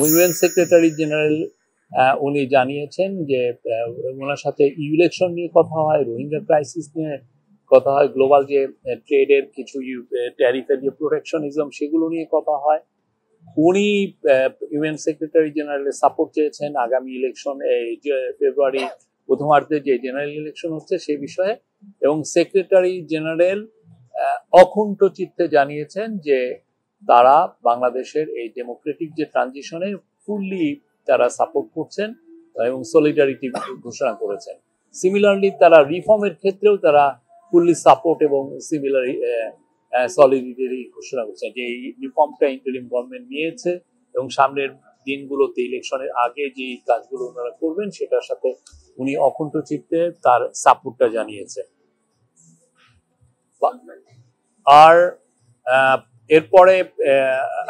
UN secretary general উনি জানিয়েছেন যে ওনার সাথে ইলেকশন নিয়ে কথা হয়, রোহিঙ্গা ক্রাইসিস নিয়ে কথা হয়, গ্লোবাল যে ট্রেডের কিছু ট্যারিফের যে প্রোটেকশনিজম সেগুলো নিয়ে কথা হয়। উনি ইউএন সেক্রেটারি জেনারেলের সাপোর্ট চেয়েছেন আগামী ইলেকশন ফেব্রুয়ারি প্রথমার্ধে যে জেনারেল ইলেকশন হচ্ছে সেই বিষয়ে, এবং সেক্রেটারি জেনারেল অকুণ্ঠ চিত্তে জানিয়েছেন যে তারা বাংলাদেশের এই ডেমোক্রেটিক যে ট্রানজিশনে ফুললি তারা সাপোর্ট করছেন এবং সলিডারিটি ঘোষণা করেছেন। সিমিলারলি তারা রিফর্মের ক্ষেত্রেও তারা ফুললি সাপোর্ট এবং সিমিলারি সলিডারিটি ঘোষণা করছেন যে এই রিফর্মটা ইন্টারিম গভর্নমেন্ট নিয়েছে এবং সামনের দিনগুলোতে ইলেকশনের আগে যে কাজগুলো ওনারা করবেন সেটার সাথে উনি অকুণ্ঠ চিত্তে তার সাপোর্টটা জানিয়েছেন। আর এরপরে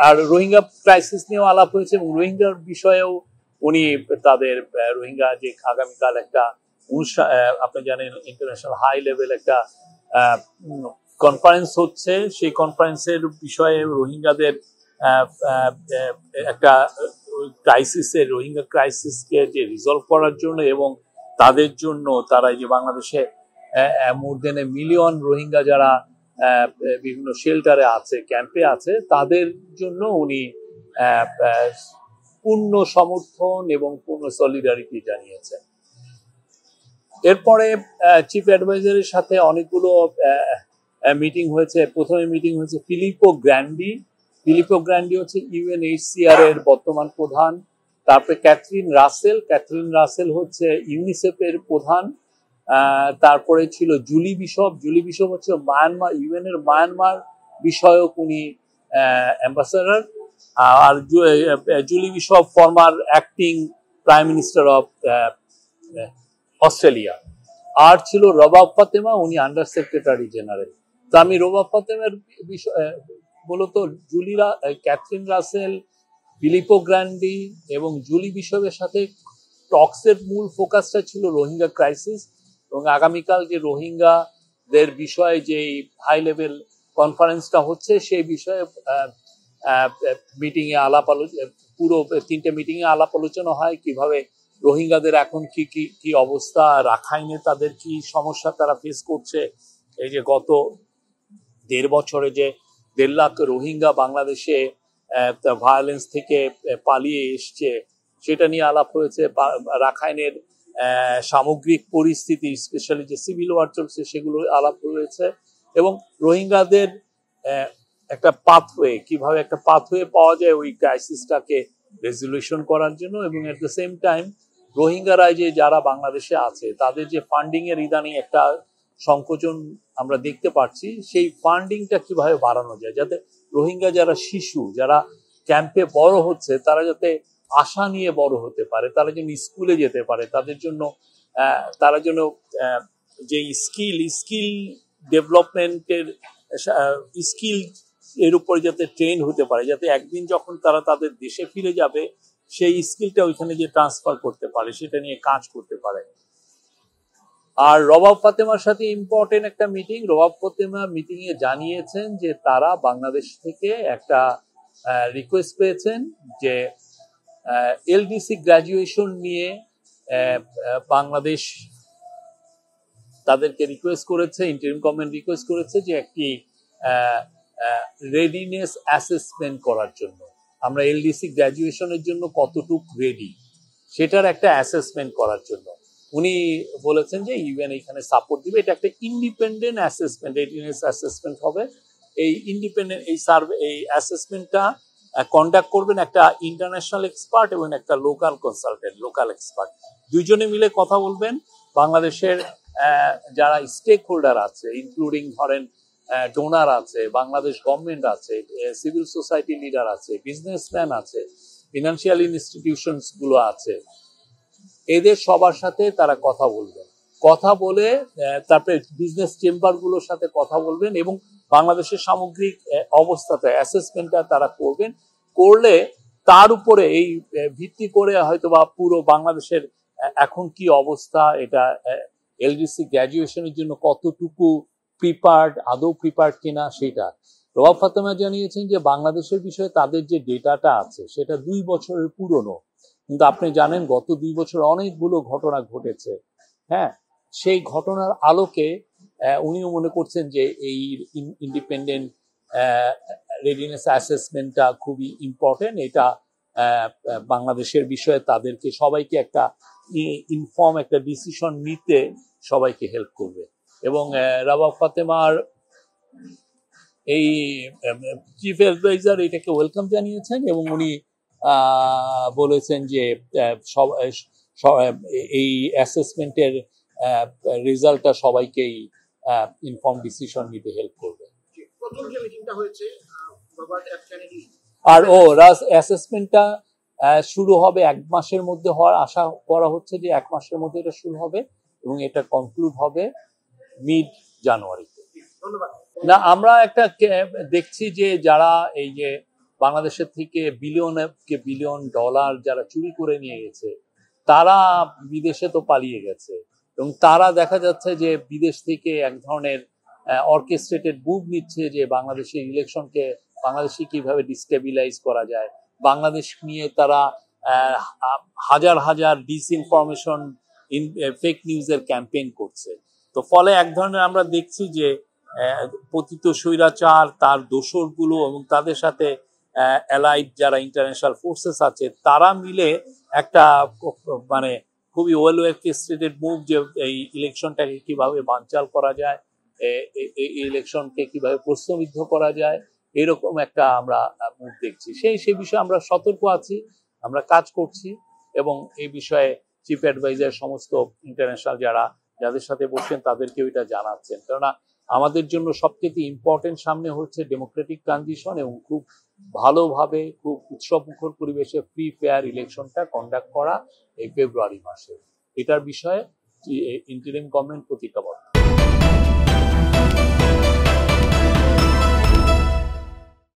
আর রোহিঙ্গা ক্রাইসিস নিয়েও আলাপ হয়েছে এবং রোহিঙ্গার বিষয়েও উনি তাদের রোহিঙ্গা যে আগামীকাল একটা অনুষ্ঠান, আপনি জানেন ইন্টারন্যাশনাল হাই লেভেল একটা কনফারেন্স হচ্ছে, সেই কনফারেন্সের বিষয়ে রোহিঙ্গাদের একটা ক্রাইসিসের রোহিঙ্গা ক্রাইসিসকে যে রিজলভ করার জন্য এবং তাদের জন্য তারা যে বাংলাদেশে মোর দেন এ মিলিয়ন রোহিঙ্গা যারা বিভিন্ন শেল্টারে আছে, ক্যাম্পে আছে, তাদের জন্য উনি পূর্ণ সমর্থন এবং পূর্ণ সলিডারিটি জানিয়েছেন। এরপরে চিফ অ্যাডভাইজারের সাথে অনেকগুলো মিটিং হয়েছে। প্রথমে মিটিং হয়েছে ফিলিপো গ্র্যান্ডি হচ্ছে ইউএনএইচসিআর এর বর্তমান প্রধান। তারপরে ক্যাথরিন রাসেল হচ্ছে ইউনিসেফের প্রধান। তারপরে ছিল জুলি বিশপ হচ্ছে মায়ানমার, ইউএন এর মায়ানমার বিষয়ক উনি অ্যাম্বাসাডার। আর Julie Bishop former acting prime minister of Australia. আর ছিল রবাব ফাতেমা, উনি আন্ডার সেক্রেটারি জেনারেল। তো আমি রবাব ফাতেমার বিষয় বলতো ক্যাথরিন রাসেল, ফিলিপো গ্র্যান্ডি এবং জুলি বিশপের সাথে টক্সের মূল ফোকাসটা ছিল রোহিঙ্গা ক্রাইসিস এবং আগামীকাল যে রোহিঙ্গাদের বিষয়ে যে হাই লেভেল কনফারেন্সটা হচ্ছে সেই বিষয়ে মিটিং এ পুরো 3টে মিটিং এ আলাপ আলোচনা হয় কিভাবে রোহিঙ্গাদের এখন কি অবস্থা, রাখাইনে তাদের কি সমস্যা তারা ফেস করছে, এই যে গত 1.5 বছরে যে 1.5 লাখ রোহিঙ্গা বাংলাদেশে ভায়োলেন্স থেকে পালিয়ে এসছে সেটা নিয়ে আলাপ হয়েছে। রাখাইনের সামগ্রিক পরিস্থিতি, স্পেশালি যে সিভিল ওয়ার চলছে সেগুলো আলাপ হয়েছে এবং রোহিঙ্গাদের একটা কিভাবে একটা পাথওয়ে পাওয়া যায় ওই ক্রাইসিসটাকে রেজলিউশন করার জন্য, এবং এট দ্য সেম টাইম রোহিঙ্গারা যে যারা বাংলাদেশে আছে তাদের যে ফান্ডিং এর ইদানিং একটা সংকোচন আমরা দেখতে পাচ্ছি, সেই ফান্ডিংটা কিভাবে বাড়ানো যায় যাতে রোহিঙ্গা যারা শিশু যারা ক্যাম্পে বড় হচ্ছে তারা যাতে আশা নিয়ে বড় হতে পারে, তারা যেন স্কুলে যেতে পারে, তাদের জন্য তারা যেন যে স্কিল ডেভেলপমেন্টের স্কিল এর উপরে যাতে ট্রেন হতে পারে, যাতে একদিন যখন তারা তাদের দেশে ফিরে যাবে সেই স্কিলটা ওইখানে যে ট্রান্সফার করতে পারে সেটা নিয়ে কাজ করতে পারে। আর রবাব ফাতেমার সাথে ইম্পর্টেন্ট একটা মিটিং, রবাব ফাতেমা মিটিং এ জানিয়েছেন যে তারা বাংলাদেশ থেকে একটা রিকোয়েস্ট পেয়েছেন যে এলডিসি গ্রাজুয়েশন নিয়ে বাংলাদেশ তাদেরকে রিকোয়েস্ট করেছে, ইন্টারিম গভর্নমেন্ট রিকোয়েস্ট করেছে যে একটি রেডিনেস অ্যাসেসমেন্ট করার জন্য, আমরা এলডিসি গ্রাজুয়েশনের জন্য কতটুকু রেডি সেটার একটা অ্যাসেসমেন্ট করার জন্য উনি বলেছেন যে ইউএন এখানে সাপোর্ট দিবে। এটা একটা ইন্ডিপেন্ডেন্ট অ্যাসেসমেন্ট, রেডিনেস অ্যাসেসমেন্ট হবে। এই ইন্ডিপেন্ডেন্ট এই সার্ভে এই অ্যাসেসমেন্টটা কন্ডাক্ট করবেন একটা ইন্টারন্যাশনাল এক্সপার্ট এবং একটা লোকাল কনসালটেন্ট, লোকাল এক্সপার্ট, দুইজনে মিলে কথা বলবেন। বাংলাদেশের যারা স্টেক হোল্ডার আছে ইনক্লুডিং ধরেন ডোনার আছে, বাংলাদেশ গভর্নমেন্ট আছে, সিভিল সোসাইটি লিডার আছে, বিজনেসম্যান আছে, ফিনান্সিয়াল ইনস্টিটিউশনস গুলো আছে, এদের সবার সাথে তারা কথা বলবেন, কথা বলে তারপরে বিজনেস চেম্বার গুলোর সাথে কথা বলবেন এবং বাংলাদেশের সামগ্রিক অবস্থাটা অ্যাসেসমেন্টটা তারা করবেন। করলে তার উপরে এই ভিত্তি করে হয়তো বা পুরো বাংলাদেশের এখন কি অবস্থা, এটা এলডিসি গ্র্যাজুয়েশনের জন্য কতটুকু প্রিপার্ড, আদৌ প্রিপার্ড কিনা সেটা, রবাব ফাতেমা জানিয়েছেন যে বাংলাদেশের বিষয়ে তাদের যে ডেটাটা আছে সেটা 2 বছরের পুরনো, কিন্তু আপনি জানেন গত 2 বছর অনেকগুলো ঘটনা ঘটেছে। হ্যাঁ, সেই ঘটনার আলোকে উনিও মনে করছেন যে এই ইন্ডিপেন্ডেন্ট রেডিনেস অ্যাসেসমেন্টটা খুবই ইম্পর্টেন্ট। এটা বাংলাদেশের বিষয়ে তাদেরকে সবাইকে একটা ইনফর্ম একটা ডিসিশন নিতে সবাইকে হেল্প করবে। এবং রবাব ফাতেমার এই চিফ অ্যাডভাইজার এটাকে ওয়েলকাম জানিয়েছেন এবং উনি বলেছেন যে এই অ্যাসেসমেন্টের রেজাল্টটা সবাইকেই ইনফর্ম ডিসিশন নিতে হেল্প করবে। প্রথম যে মিটিংটা হয়েছে রবার্ট এফ কেনেডি আর অ্যাসেসমেন্টটা শুরু হবে 1 মাসের মধ্যে হওয়ার আশা করা হচ্ছে, যে 1 মাসের মধ্যে এটা শুরু হবে এবং এটা কনক্লুড হবে মিড জানুয়ারিতে। ধন্যবাদ। না, আমরা একটা দেখছি যে যারা এই যে বাংলাদেশের থেকে বিলিয়ন ডলার যারা চুরি করে নিয়ে গেছে তারা বিদেশে তো পালিয়ে গেছে, এবং তারা দেখা যাচ্ছে যে বিদেশ থেকে এক ধরনের অর্কেস্ট্রেটেড মুভ নিচ্ছে যে বাংলাদেশের ইলেকশনকে বাংলাদেশে কিভাবে ডিস্টেবিলাইজ করা যায়। বাংলাদেশ নিয়ে তারা হাজার হাজার ডিসইনফরমেশন ফেক নিউজের ক্যাম্পেইন করছে। তো ফলে এক ধরনের আমরা দেখছি যে পতিত স্বৈরাচার তার দোসরগুলো এবং তাদের সাথে অ্যালাইড যারা ইন্টারন্যাশনাল ফোর্সেস আছে তারা মিলে একটা মানে খুবই ওয়েল অর্কেস্ট্রেটেড মুভ, যে এই ইলেকশনটাকে কিভাবে বানচাল করা যায়, এই ইলেকশনকে কিভাবে প্রশ্নবিদ্ধ করা যায়, এরকম একটা আমরা মুভ দেখছি। সেই বিষয়ে আমরা সতর্ক আছি, আমরা কাজ করছি এবং এই বিষয়ে চিফ অ্যাডভাইজার সমস্ত ইন্টারন্যাশনাল যাদের সাথে বসছেন তাদেরকেও এটা জানাচ্ছেন। কেননা আমাদের জন্য সবচেয়ে ইম্পর্টেন্ট সামনে হচ্ছে ডেমোক্রেটিক ট্রানজিশন এবং খুব ভালোভাবে খুব উৎসবমুখর পরিবেশে ফ্রি ফেয়ার ইলেকশনটা কন্ডাক্ট করা এই ফেব্রুয়ারি মাসে। এটার বিষয়ে ইন্টারিম গভর্নমেন্ট প্রতিজ্ঞাবদ্ধ।